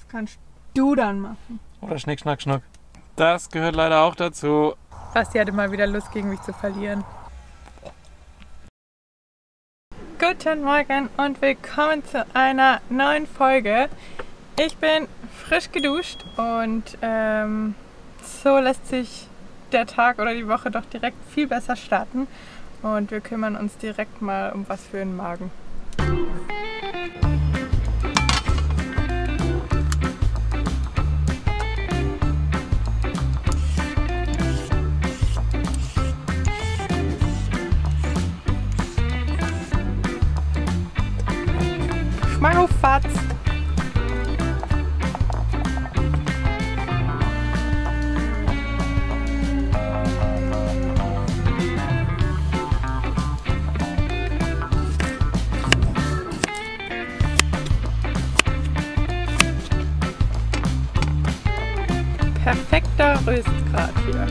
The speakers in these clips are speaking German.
kannst du dann machen. Oder Schnick, Schnack, Schnuck. Das gehört leider auch dazu. Basti hatte mal wieder Lust, gegen mich zu verlieren. Guten Morgen und willkommen zu einer neuen Folge. Ich bin frisch geduscht und so lässt sich der Tag oder die Woche doch direkt viel besser starten. Und wir kümmern uns direkt mal um was für den Magen. Schmackofatz! Perfekter Röstgrad hier.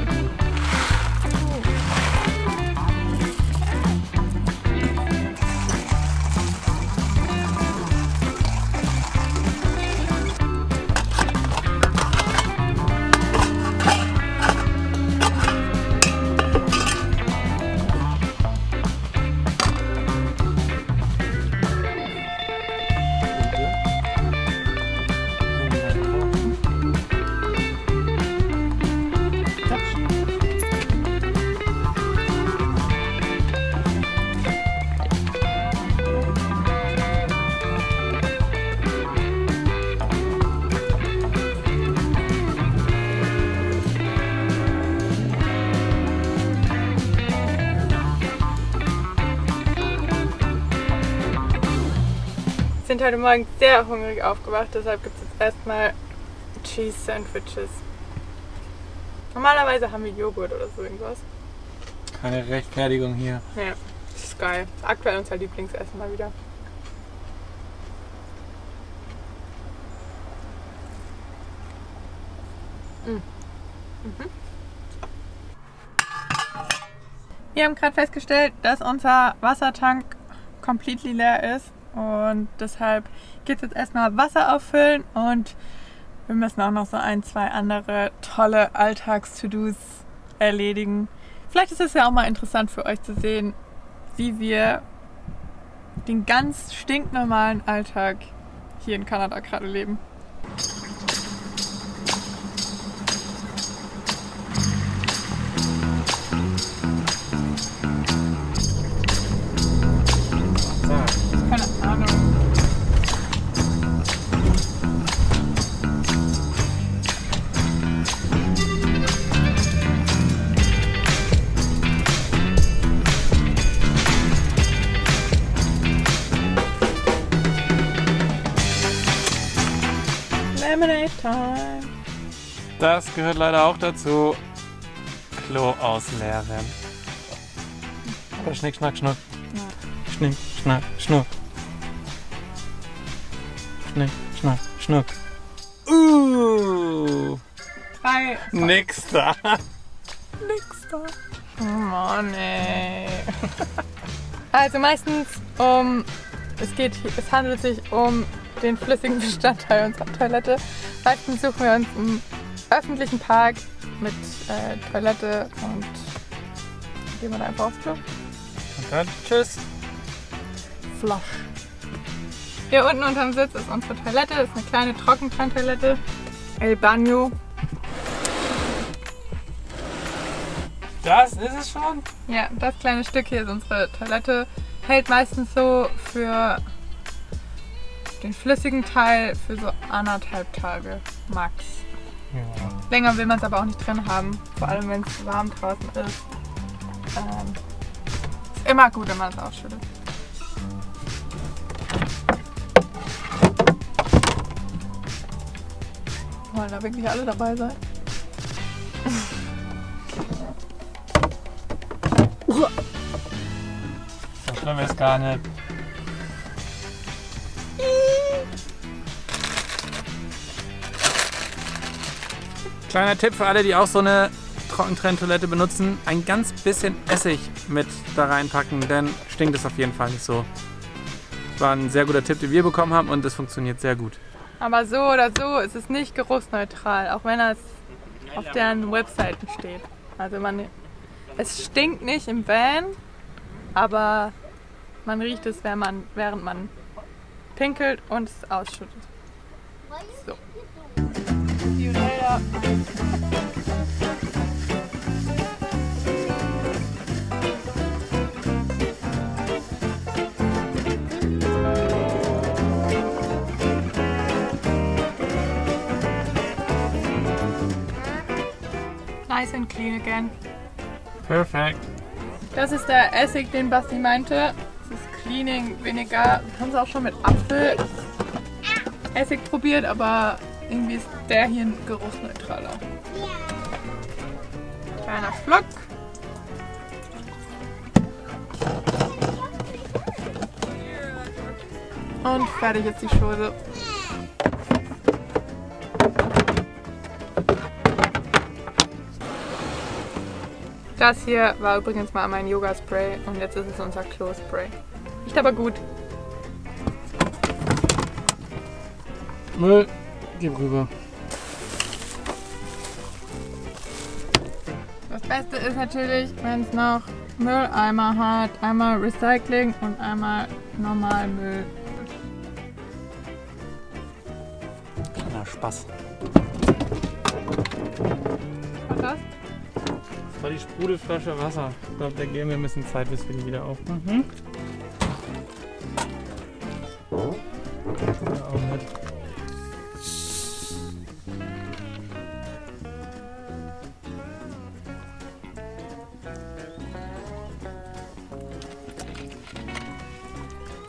Wir sind heute Morgen sehr hungrig aufgewacht, deshalb gibt es jetzt erstmal Cheese Sandwiches. Normalerweise haben wir Joghurt oder so irgendwas. Keine Rechtfertigung hier. Ja, das ist geil. Aktuell unser Lieblingsessen mal wieder. Wir haben gerade festgestellt, dass unser Wassertank completely leer ist. Und deshalb geht es jetzt erstmal Wasser auffüllen und wir müssen auch noch so ein, zwei andere tolle Alltags-To-Dos erledigen. Vielleicht ist es ja auch mal interessant für euch zu sehen, wie wir den ganz stinknormalen Alltag hier in Kanada gerade leben. Lemonade Time. Das gehört leider auch dazu. Klo ausleeren. Oder Schnick, Schnack, Schnuck. Ja. Schnick, Schnack, Schnuck. Schnick, Schnack, Schnuck. Drei. Nix da. Nix da. Oh Mann, ey. Also meistens es handelt sich um den flüssigen Bestandteil unserer Toilette. Meistens suchen wir uns einen öffentlichen Park mit Toilette und gehen wir da einfach aufs Klo. Und dann tschüss. Flush. Hier unten unterm Sitz ist unsere Toilette. Das ist eine kleine Trockentrenntoilette. El Baño. Das ist es schon? Ja, das kleine Stück hier ist unsere Toilette. Hält meistens so für den flüssigen Teil für so 1,5 Tage max. Ja. Länger will man es aber auch nicht drin haben, vor allem wenn es warm draußen ist. Ist immer gut, wenn man es ausschüttet. Wollen da wirklich alle dabei sein? So schlimm ist gar nicht. Kleiner Tipp für alle, die auch so eine Trockentrenntoilette benutzen, ein ganz bisschen Essig mit da reinpacken, dann stinkt es auf jeden Fall nicht so. Das war ein sehr guter Tipp, den wir bekommen haben und das funktioniert sehr gut. Aber so oder so ist es nicht geruchsneutral, auch wenn es auf deren Webseiten steht. Also es stinkt nicht im Van, aber man riecht es, während man pinkelt und es ausschüttet. So. Die Räder. Nice and clean again. Perfekt. Das ist der Essig, den Basti meinte. Das ist Cleaning Vinegar. Wir haben es auch schon mit Apfelessig probiert, aber irgendwie ist der hier geruchsneutraler. Kleiner Schluck. Und fertig ist die Chose. Das hier war übrigens mal mein Yoga-Spray und jetzt ist es unser Klo-Spray. Riecht aber gut. Müll, gib rüber. Das Beste ist natürlich, wenn es noch Mülleimer hat. Einmal Recycling und einmal normal Müll. Kleiner Spaß. Was das? Das war die Sprudelflasche Wasser. Ich glaube, da geben wir ein bisschen Zeit, bis wir die wieder aufmachen. Ja, auch mit.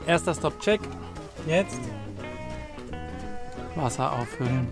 Erster Stop-Check. Jetzt Wasser auffüllen.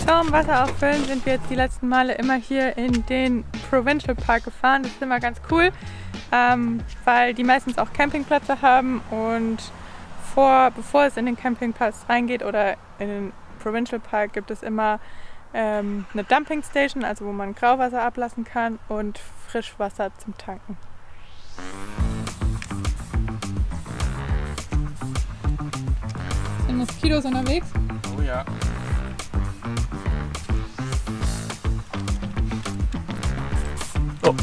Zum Wasser auffüllen sind wir jetzt die letzten Male immer hier in den Provincial Park gefahren. Das ist immer ganz cool, weil die meistens auch Campingplätze haben und bevor es in den Campingplatz reingeht oder in den Provincial Park gibt es immer eine Dumping Station, also wo man Grauwasser ablassen kann und Frischwasser zum Tanken. Sind Moskitos unterwegs? Oh ja. Oh.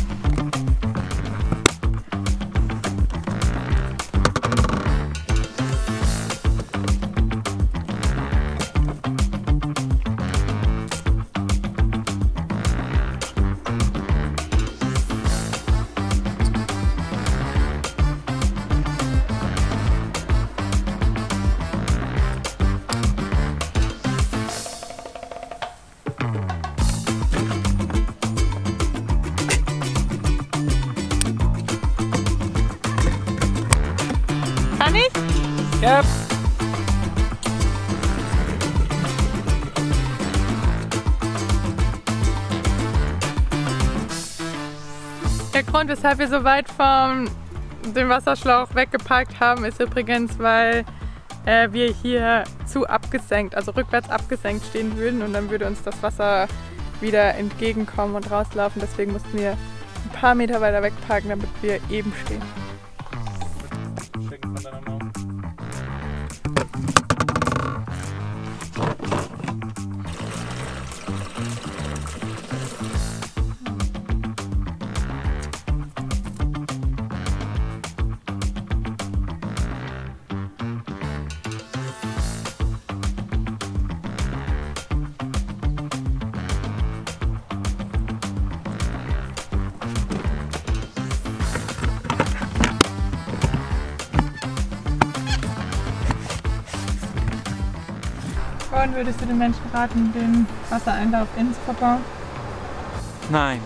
Kann ich? Yep. Der Grund, weshalb wir so weit von dem Wasserschlauch weggeparkt haben, ist übrigens, weil wir hier zu abgesenkt, also rückwärts abgesenkt stehen würden und dann würde uns das Wasser wieder entgegenkommen und rauslaufen. Deswegen mussten wir ein paar Meter weiter wegparken, damit wir eben stehen. Checken von deiner Mom. Und würdest du den Menschen raten, den Wassereinlauf innen zu verbauen? Nein.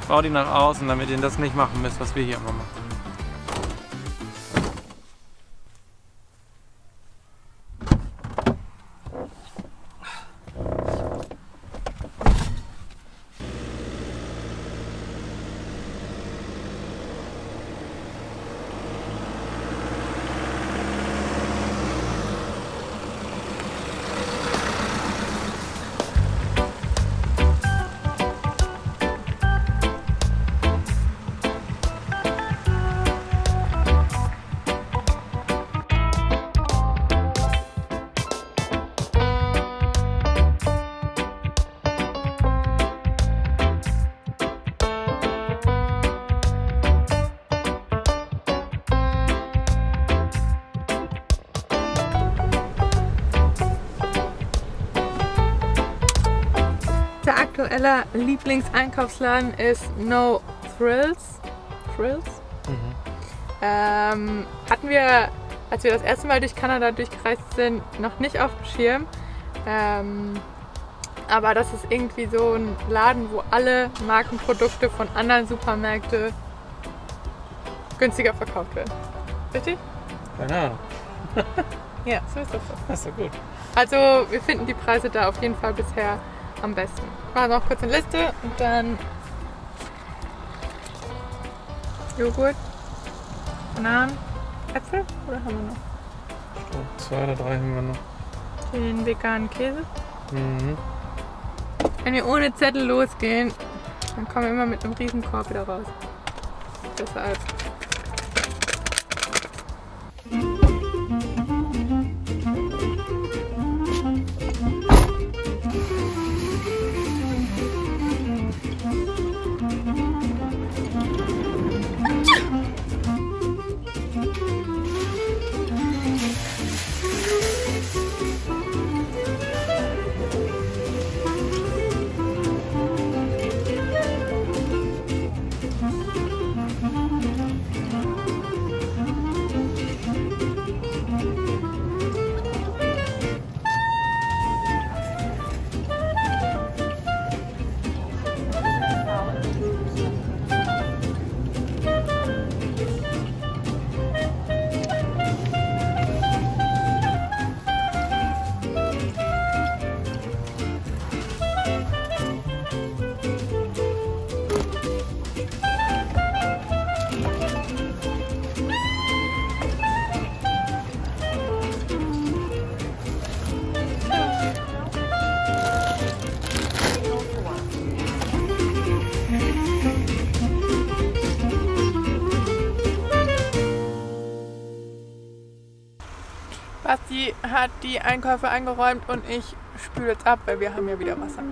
Bau die nach außen, damit ihr das nicht machen müsst, was wir hier immer machen. Unser aktueller Lieblingseinkaufsladen ist No Thrills. Hatten wir, als wir das erste Mal durch Kanada durchgereist sind, noch nicht auf dem Schirm. Aber das ist irgendwie so ein Laden, wo alle Markenprodukte von anderen Supermärkten günstiger verkauft werden. Richtig? Keine Ahnung. Ja, so ist das so. Das ist doch gut. Also wir finden die Preise da auf jeden Fall bisher am besten. Machen wir noch kurz eine Liste und dann Joghurt, Bananen, Äpfel oder haben wir noch? Ich glaube 2 oder 3 haben wir noch. Den veganen Käse. Mhm. Wenn wir ohne Zettel losgehen, dann kommen wir immer mit einem riesen Korb wieder raus. Deshalb. Basti hat die Einkäufe eingeräumt und ich spüle jetzt ab, weil wir haben ja wieder Wasser.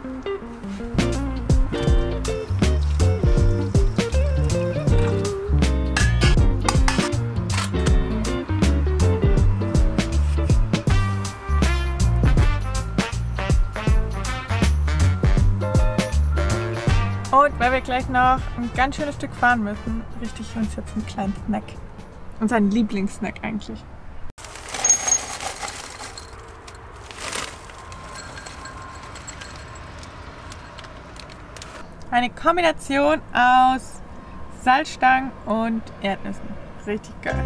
Und weil wir gleich noch ein ganz schönes Stück fahren müssen, richte ich uns jetzt einen kleinen Snack. Unseren Lieblingssnack eigentlich. Eine Kombination aus Salzstangen und Erdnüssen. Richtig geil.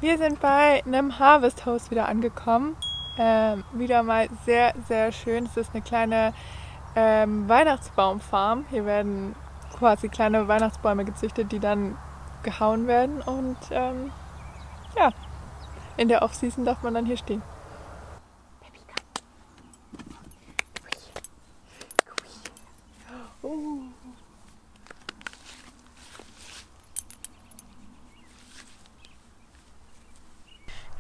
Wir sind bei einem Harvest House wieder angekommen. Wieder mal sehr, sehr schön. Es ist eine kleine Weihnachtsbaumfarm. Hier werden quasi kleine Weihnachtsbäume gezüchtet, die dann gehauen werden. Und ja, in der Off-Season darf man dann hier stehen.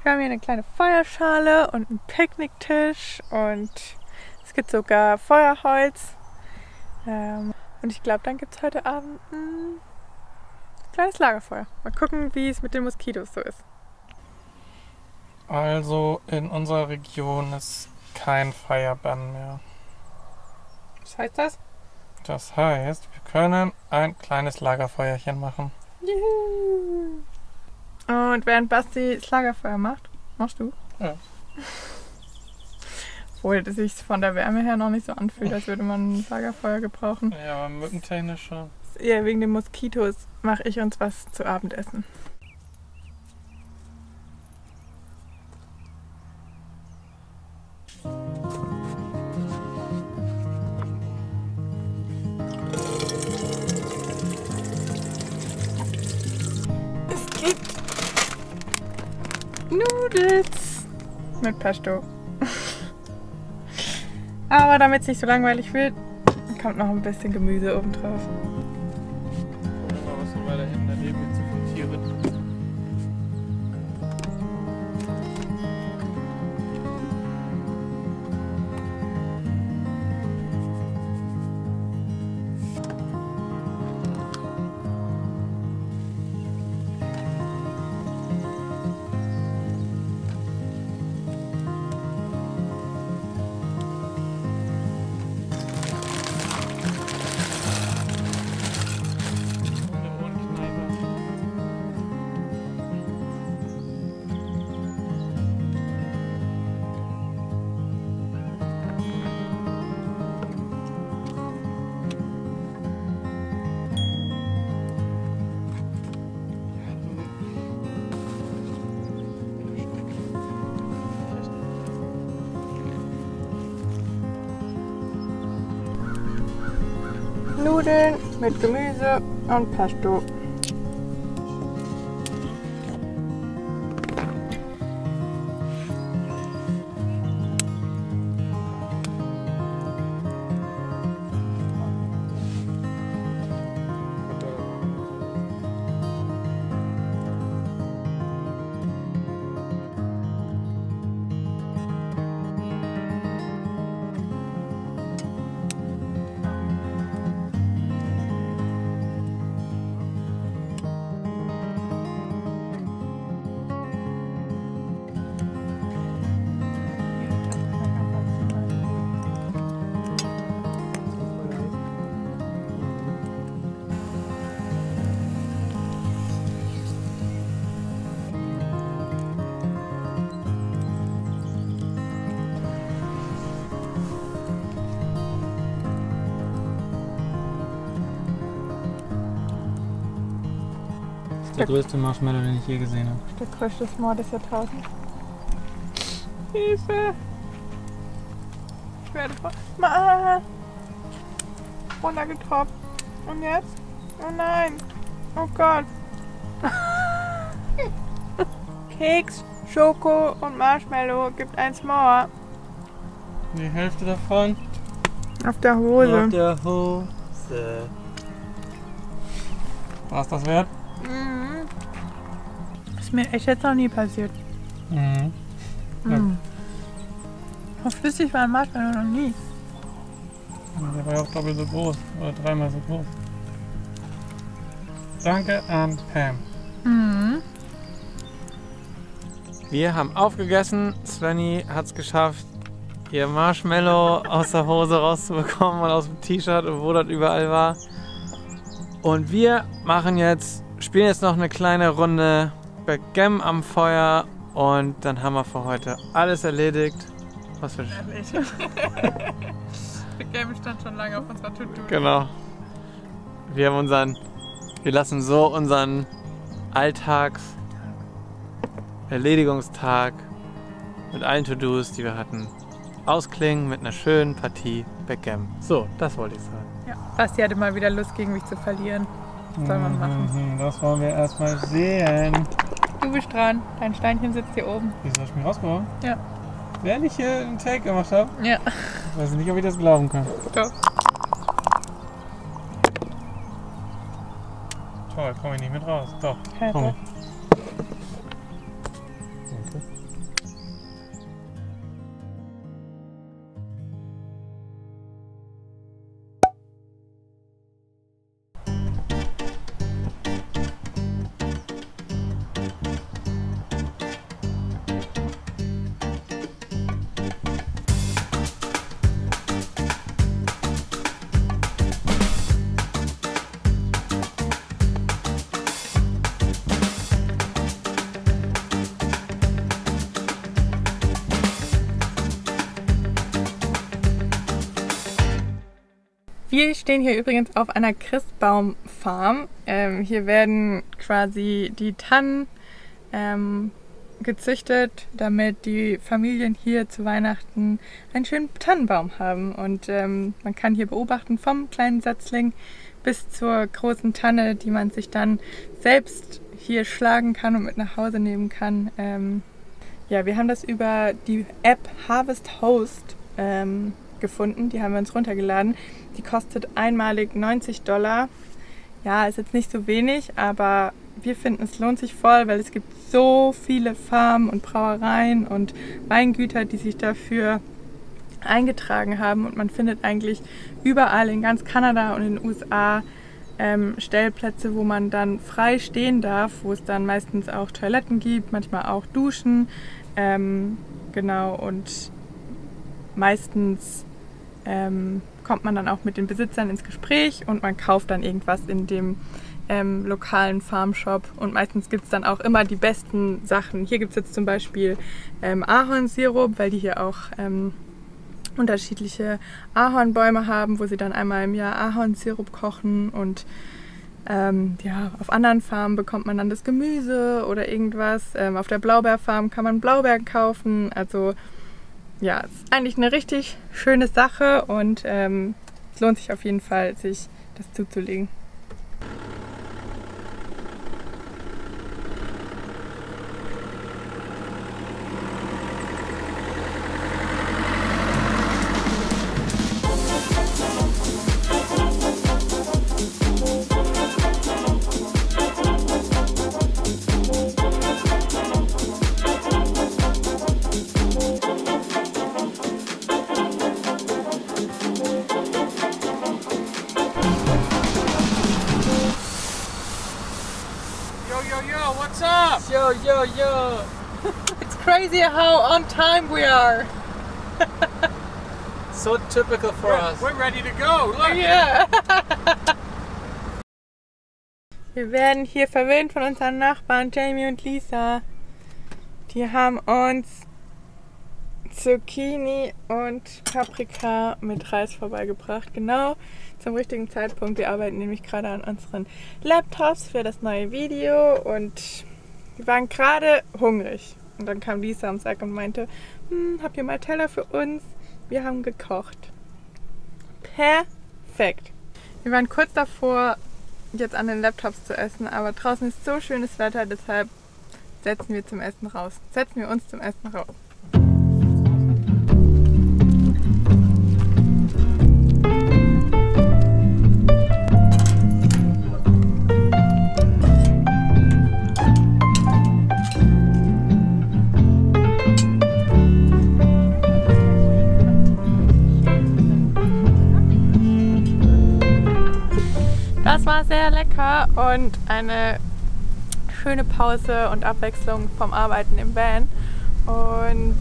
Wir haben hier eine kleine Feuerschale und einen Picknicktisch und es gibt sogar Feuerholz. Und ich glaube, dann gibt es heute Abend ein kleines Lagerfeuer. Mal gucken, wie es mit den Moskitos so ist. Also in unserer Region ist kein Feuerbann mehr. Was heißt das? Das heißt, wir können ein kleines Lagerfeuerchen machen. Juhu. Und während Basti das Lagerfeuer macht, machst du? Ja. Obwohl es sich von der Wärme her noch nicht so anfühlt, als würde man ein Lagerfeuer gebrauchen. Ja, aber mückentechnisch schon. Eher wegen den Moskitos mache ich uns was zu Abendessen. Es gibt Nudels mit Pesto. Aber damit es nicht so langweilig wird, kommt noch ein bisschen Gemüse oben drauf. Was so weiter hinten daneben jetzt so Tiere. Nudeln mit Gemüse und Pesto. Der größte Marshmallow, den ich je gesehen habe. Der größte S'more des Jahrtausends. Hilfe! Ich werde runtergetroppt. Und jetzt? Oh nein! Oh Gott! Keks, Schoko und Marshmallow gibt ein S'more. Die Hälfte davon? Auf der Hose. Auf der Hose. War es das wert? Mhm. Ist mir echt jetzt noch nie passiert. Mhm. Mhm. So flüssig war ein Marshmallow noch nie. Der war ja auch doppelt so groß. Oder dreimal so groß. Danke an Pam. Mhm. Wir haben aufgegessen. Svenny hat es geschafft, ihr Marshmallow aus der Hose rauszubekommen und aus dem T-Shirt und wo das überall war. Und wir spielen jetzt noch eine kleine Runde Backgammon am Feuer und dann haben wir für heute alles erledigt. Was für Backgammon stand schon lange auf unserer To-Do. Genau. Wir lassen so unseren Erledigungstag mit allen To-Dos, die wir hatten, ausklingen mit einer schönen Partie Backgammon. So, das wollte ich sagen. Ja. Basti hatte mal wieder Lust, gegen mich zu verlieren. Was soll man machen? Das wollen wir erstmal sehen. Du bist dran. Dein Steinchen sitzt hier oben. Wieso hast du mich rausgehauen? Ja. Während ich hier einen Take gemacht habe? Ja. Ich weiß nicht, ob ich das glauben kann. Doch. Toll, komme ich nicht mit raus. Doch, Ja, komm doch. ich. Okay. Wir stehen hier übrigens auf einer Christbaumfarm. Hier werden quasi die Tannen gezüchtet, damit die Familien hier zu Weihnachten einen schönen Tannenbaum haben. Und man kann hier beobachten vom kleinen Setzling bis zur großen Tanne, die man sich dann selbst hier schlagen kann und mit nach Hause nehmen kann. Ja, wir haben das über die App Harvest Host gefunden. Die haben wir uns runtergeladen. Die kostet einmalig $90. Ja, ist jetzt nicht so wenig, aber wir finden, es lohnt sich voll, weil es gibt so viele Farmen und Brauereien und Weingüter, die sich dafür eingetragen haben. Und man findet eigentlich überall in ganz Kanada und in den USA Stellplätze, wo man dann frei stehen darf, wo es dann meistens auch Toiletten gibt, manchmal auch Duschen. Genau, und meistens kommt man dann auch mit den Besitzern ins Gespräch und man kauft dann irgendwas in dem lokalen Farmshop. Und meistens gibt es dann auch immer die besten Sachen. Hier gibt es jetzt zum Beispiel Ahornsirup, weil die hier auch unterschiedliche Ahornbäume haben, wo sie dann einmal im Jahr Ahornsirup kochen. Und ja, auf anderen Farmen bekommt man dann das Gemüse oder irgendwas. Auf der Blaubeerfarm kann man Blaubeeren kaufen. Also ja, es ist eigentlich eine richtig schöne Sache und es lohnt sich auf jeden Fall, sich das zuzulegen. Yo, what's up? Yo. It's crazy how on time we are. So typical for us. We're ready to go. Look. Yeah. Wir werden hier verwöhnt von unseren Nachbarn Jamie und Lisa. Die haben uns Zucchini und Paprika mit Reis vorbeigebracht. Genau zum richtigen Zeitpunkt. Wir arbeiten nämlich gerade an unseren Laptops für das neue Video und wir waren gerade hungrig. Und dann kam Lisa ums Eck und meinte, habt ihr mal Teller für uns? Wir haben gekocht. Perfekt. Wir waren kurz davor, jetzt an den Laptops zu essen, aber draußen ist so schönes Wetter, deshalb setzen wir uns zum Essen raus. Das war sehr lecker und eine schöne Pause und Abwechslung vom Arbeiten im Van. Und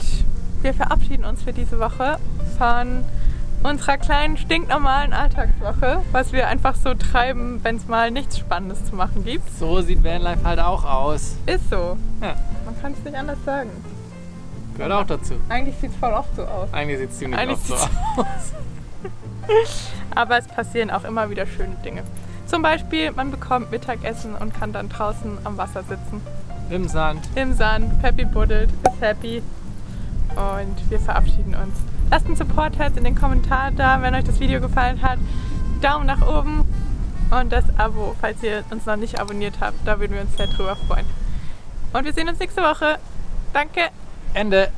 wir verabschieden uns für diese Woche von unserer kleinen, stinknormalen Alltagswoche, was wir einfach so treiben, wenn es mal nichts Spannendes zu machen gibt. So sieht Vanlife halt auch aus. Ist so. Ja. Man kann es nicht anders sagen. Gehört auch dazu. Eigentlich sieht es voll oft so aus. Eigentlich sieht es ziemlich oft so aus. Aber es passieren auch immer wieder schöne Dinge. Zum Beispiel, man bekommt Mittagessen und kann dann draußen am Wasser sitzen. Im Sand. Im Sand. Peppi buddelt, ist happy. Und wir verabschieden uns. Lasst einen Support-Herz in den Kommentaren da, wenn euch das Video gefallen hat. Daumen nach oben und das Abo, falls ihr uns noch nicht abonniert habt. Da würden wir uns sehr drüber freuen. Und wir sehen uns nächste Woche. Danke. Ende.